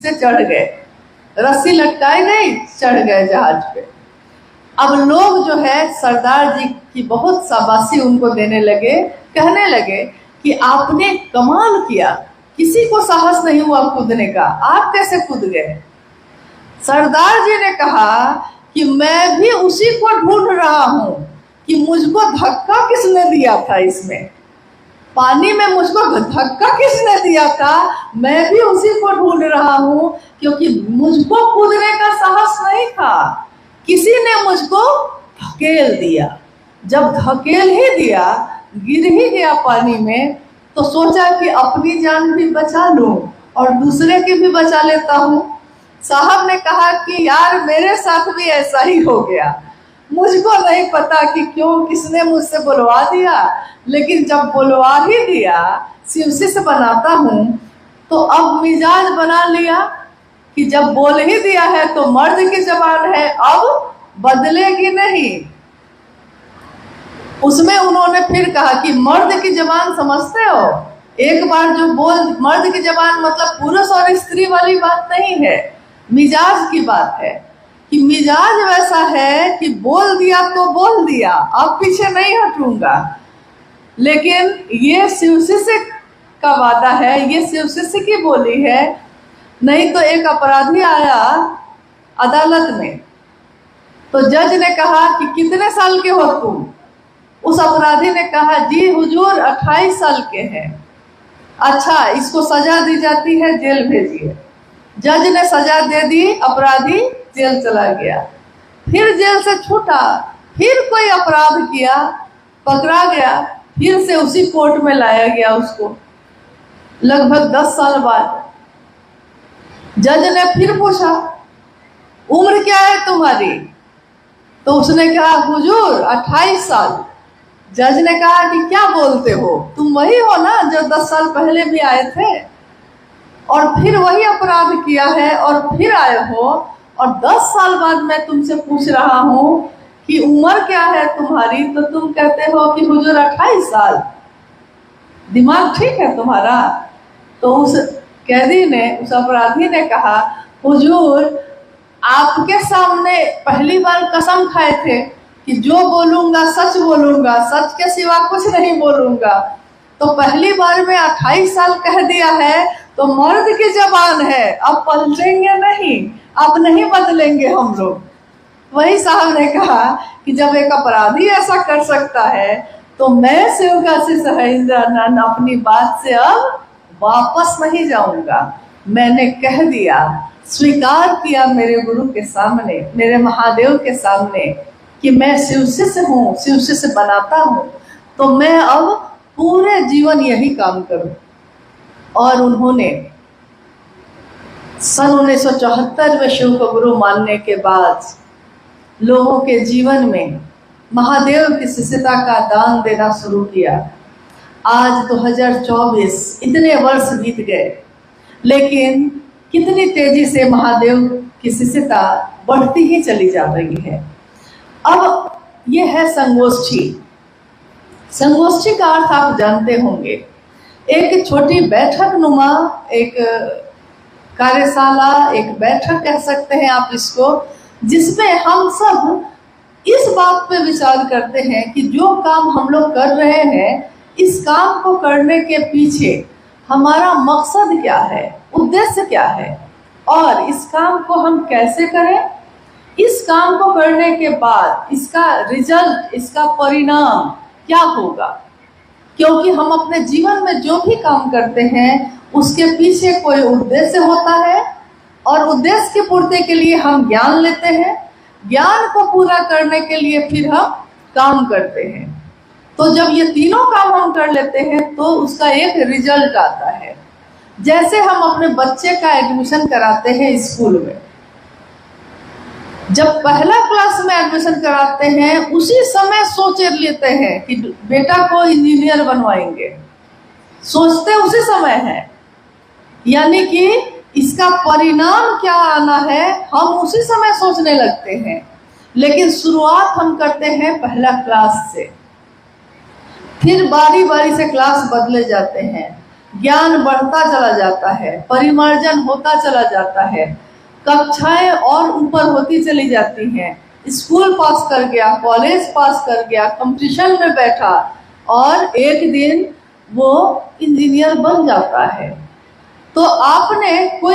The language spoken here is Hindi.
से चढ़ गए, रस्सी लटकाई गई, चढ़ गए जहाज पे। अब लोग जो है सरदार जी की बहुत शाबाशी उनको देने लगे, कहने लगे कि आपने कमाल किया, किसी को साहस नहीं हुआ कूदने का, आप कैसे कूद गए। सरदार जी ने कहा कि मैं भी उसी को ढूंढ रहा हूं कि मुझको धक्का किसने दिया था, इसमें पानी में मुझको धक्का किसने दिया था, मैं भी उसी को ढूंढ रहा हूं, क्योंकि मुझको कूदने का साहस नहीं था, किसी ने मुझको धकेल दिया। जब धकेल ही दिया, गिर ही गया पानी में, तो सोचा कि अपनी जान भी बचा लूं और दूसरे की भी बचा लेता हूं। साहब ने कहा कि यार मेरे साथ भी ऐसा ही हो गया, मुझको नहीं पता कि क्यों, किसने मुझसे बुलवा दिया, लेकिन जब बुलवा ही दिया, शिवसी से बनाता हूं, तो अब मिजाज बना लिया कि जब बोल ही दिया है तो मर्द की जबान है, अब बदलेगी नहीं। उसमें उन्होंने फिर कहा कि मर्द की जबान समझते हो, एक बार जो बोल, मर्द की जबान मतलब पुरुष और स्त्री वाली बात नहीं है, मिजाज की बात है कि मिजाज वैसा है कि बोल दिया तो बोल दिया, अब पीछे नहीं हटूंगा। लेकिन ये शिवशिष्य का वादा है, ये शिवशिष्य की बोली है। नहीं तो एक अपराधी आया अदालत में, तो जज ने कहा कि कितने साल के हो तुम। उस अपराधी ने कहा जी हुजूर 28 साल के हैं। अच्छा, इसको सजा दी जाती है, जेल भेजिए। जज ने सजा दे दी, अपराधी जेल चला गया। फिर जेल से छूटा, फिर कोई अपराध किया, पकड़ा गया, फिर से उसी कोर्ट में लाया गया उसको, लगभग 10 साल बाद। जज ने फिर पूछा उम्र क्या है तुम्हारी, तो उसने कहा हुजूर 28 साल। जज ने कहा कि क्या बोलते हो, तुम वही हो ना जो 10 साल पहले भी आए थे और फिर वही अपराध किया है और फिर आए हो, और 10 साल बाद मैं तुमसे पूछ रहा हूं कि उम्र क्या है तुम्हारी, तो तुम कहते हो कि हुजूर 28 साल। दिमाग ठीक है तुम्हारा। तो उस कैदी ने, उस अपराधी ने कहा हुजूर आपके सामने पहली बार कसम खाए थे कि जो बोलूंगा सच बोलूंगा, सच के सिवा कुछ नहीं बोलूंगा, तो पहली बार में 28 साल कह दिया है, तो मर्द की जबान है, अब पलटेंगे नहीं, अब नहीं बदलेंगे हम लोग। वही साहब ने कहा कि जब एक अपराधी ऐसा कर सकता है, तो मैं शिवकाशी सहाइंद्रानंद अपनी बात से अब वापस नहीं जाऊंगा। मैंने कह दिया, स्वीकार किया मेरे गुरु के सामने, मेरे महादेव के सामने कि मैं शिवशिष्य हूँ, शिवशिष्य बनाता हूँ, तो मैं अब पूरे जीवन यही काम करूं। और उन्होंने सन 1974 में शिव को गुरु मानने के बाद लोगों के जीवन में महादेव की शिष्यता का दान देना शुरू किया। आज 2024, इतने वर्ष बीत गए, लेकिन कितनी तेजी से महादेव की शिष्यता बढ़ती ही चली जा रही है। अब ये है संगोष्ठी। संगोष्ठी का अर्थ आप जानते होंगे, एक छोटी बैठक नुमा, एक कार्यशाला, एक बैठक कह सकते हैं आप इसको, जिसमें हम सब इस बात पे विचार करते हैं कि जो काम हम लोग कर रहे हैं, इस काम को करने के पीछे हमारा मकसद क्या है, उद्देश्य क्या है, और इस काम को हम कैसे करें। इस काम को करने के बाद इसका रिजल्ट, इसका परिणाम क्या होगा, क्योंकि हम अपने जीवन में जो भी काम करते हैं उसके पीछे कोई उद्देश्य होता है, और उद्देश्य की पूर्ति के लिए हम ज्ञान लेते हैं, ज्ञान को पूरा करने के लिए फिर हम काम करते हैं। तो जब ये तीनों काम हम कर लेते हैं तो उसका एक रिजल्ट आता है। जैसे हम अपने बच्चे का एडमिशन कराते हैं स्कूल में, जब पहला क्लास में एडमिशन कराते हैं उसी समय सोच लेते हैं कि बेटा को इंजीनियर बनवाएंगे, सोचते उसी समय है, यानी कि इसका परिणाम क्या आना है हम उसी समय सोचने लगते हैं। लेकिन शुरुआत हम करते हैं पहला क्लास से, फिर बारी बारी से क्लास बदले जाते हैं। ज्ञान बढ़ता चला जाता है, परिमार्जन होता चला जाता है, कक्षाएं और ऊपर होती चली जाती हैं, स्कूल पास कर गया, कॉलेज पास कर गया, कंपटीशन में बैठा और एक दिन वो इंजीनियर बन जाता है। तो आपने कोई